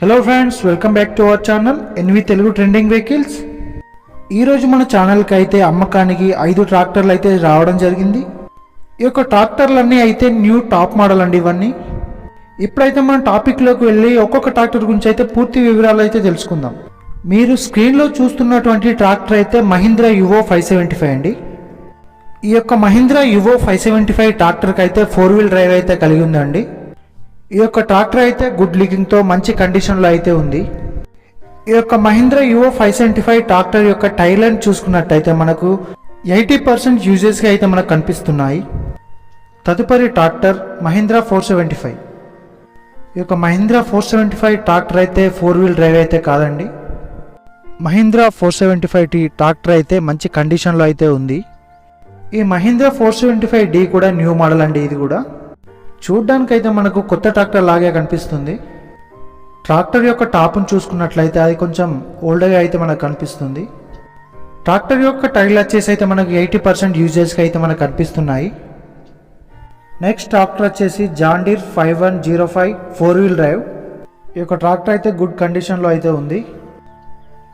Hello friends, welcome back to our channel NV Telugu trending vehicles. ఈరోజు మన ఛానల్కి అయితే అమ్మకానికి 5 ట్రాక్టర్లు అయితే రావడం జరిగింది. ఈ యొక్క ట్రాక్టర్లన్నీ అయితే న్యూ టాప్ మోడల్ అండి. ఇవన్నీ ఇప్పుడైతే మనం టాపిక్లోకి వెళ్ళి ఒక్కొక్క ట్రాక్టర్ గురించి అయితే పూర్తి వివరాలు అయితే తెలుసుకుందాం. మీరు స్క్రీన్లో చూస్తున్నటువంటి ట్రాక్టర్ అయితే మహీంద్రా యువో 575 అండి. ఈ యొక్క మహీంద్రా యువో 575 ట్రాక్టర్కి అయితే 4-wheel డ్రైవ్ అయితే కలిగి ఉందండి. ఈ యొక్క ట్రాక్టర్ అయితే గుడ్ లుకింగ్తో మంచి కండిషన్లో అయితే ఉంది. ఈ యొక్క మహీంద్రా యువో 575 ట్రాక్టర్ యొక్క టైర్లను చూసుకున్నట్టయితే మనకు 80% యూజెస్గా అయితే మనకు కనిపిస్తున్నాయి. తదుపరి ట్రాక్టర్ మహీంద్రా 475. ఈ యొక్క మహీంద్రా 475 ట్రాక్టర్ అయితే 4-wheel డ్రైవ్ అయితే కాదండి. మహీంద్రా 475 ట్రాక్టర్ అయితే మంచి కండిషన్లో అయితే ఉంది. ఈ మహీంద్రా 475D కూడా న్యూ మోడల్ అండి. ఇది కూడా చూడ్డానికైతే మనకు కొత్త ట్రాక్టర్ లాగే కనిపిస్తుంది. ట్రాక్టర్ యొక్క టాప్ను చూసుకున్నట్లయితే అది కొంచెం ఓల్డ్గా అయితే మనకు కనిపిస్తుంది. ట్రాక్టర్ యొక్క టైర్లు వచ్చేసి అయితే మనకు 80% యూజెస్కి అయితే మనకు కనిపిస్తున్నాయి. నెక్స్ట్ ట్రాక్టర్ వచ్చేసి జాన్ డీర్ 5105 4-wheel డ్రైవ్. ఈ యొక్క ట్రాక్టర్ అయితే గుడ్ కండిషన్లో అయితే ఉంది.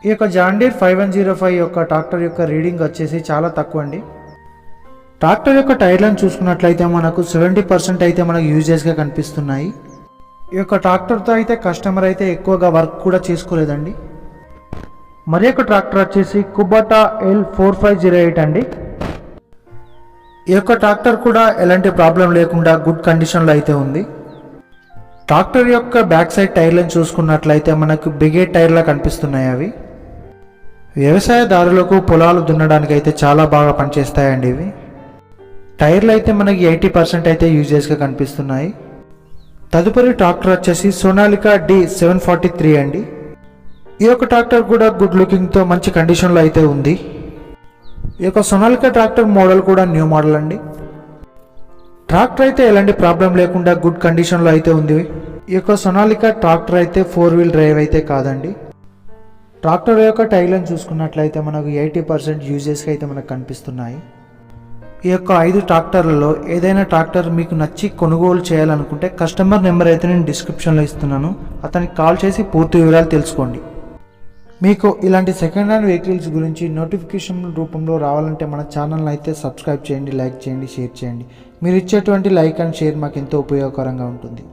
ఈ యొక్క జాన్ డీర్ 5105 యొక్క ట్రాక్టర్ యొక్క రీడింగ్ వచ్చేసి చాలా తక్కువ అండి. ట్రాక్టర్ యొక్క టైర్లను చూసుకున్నట్లయితే మనకు 70% అయితే మనకు యూజెస్గా కనిపిస్తున్నాయి. ఈ యొక్క ట్రాక్టర్తో అయితే కస్టమర్ అయితే ఎక్కువగా వర్క్ కూడా చేసుకోలేదండి. మరి యొక్క ట్రాక్టర్ వచ్చేసి కుబటా L4508 అండి. ఈ యొక్క ట్రాక్టర్ కూడా ఎలాంటి ప్రాబ్లం లేకుండా గుడ్ కండిషన్లో అయితే ఉంది. ట్రాక్టర్ యొక్క బ్యాక్ సైడ్ టైర్లను చూసుకున్నట్లయితే మనకు బిగే టైర్లా కనిపిస్తున్నాయి. అవి వ్యవసాయదారులకు పొలాలు దున్నడానికి అయితే చాలా బాగా పనిచేస్తాయండి. ఇవి టైర్లు అయితే మనకి 80% అయితే యూజెస్గా కనిపిస్తున్నాయి. తదుపరి ట్రాక్టర్ వచ్చేసి సోనాలికా D743 అండి. ఈ యొక్క ట్రాక్టర్ కూడా గుడ్ లుకింగ్తో మంచి కండిషన్లో అయితే ఉంది. ఈ యొక్క సోనాలికా ట్రాక్టర్ మోడల్ కూడా న్యూ మోడల్ అండి. ట్రాక్టర్ అయితే ఎలాంటి ప్రాబ్లం లేకుండా గుడ్ కండిషన్లో అయితే ఉంది. ఈ యొక్క సోనాలికా ట్రాక్టర్ అయితే 4-wheel డ్రైవ్ అయితే కాదండి. ట్రాక్టర్ యొక్క టైర్లను చూసుకున్నట్లయితే మనకు 80% యూజెస్కి అయితే మనకు కనిపిస్తున్నాయి. ఈ యొక్క 5 ట్రాక్టర్లలో ఏదైనా ట్రాక్టర్ మీకు నచ్చి కొనుగోలు చేయాలనుకుంటే కస్టమర్ నెంబర్ అయితే నేను డిస్క్రిప్షన్లో ఇస్తున్నాను. అతనికి కాల్ చేసి పూర్తి వివరాలు తెలుసుకోండి. మీకు ఇలాంటి సెకండ్ హ్యాండ్ వెహికల్స్ గురించి నోటిఫికేషన్ రూపంలో రావాలంటే మన ఛానల్ని అయితే సబ్స్క్రైబ్ చేయండి, లైక్ చేయండి, షేర్ చేయండి. మీరు ఇచ్చేటువంటి లైక్ అండ్ షేర్ మాకు ఎంతో ఉపయోగకరంగా ఉంటుంది.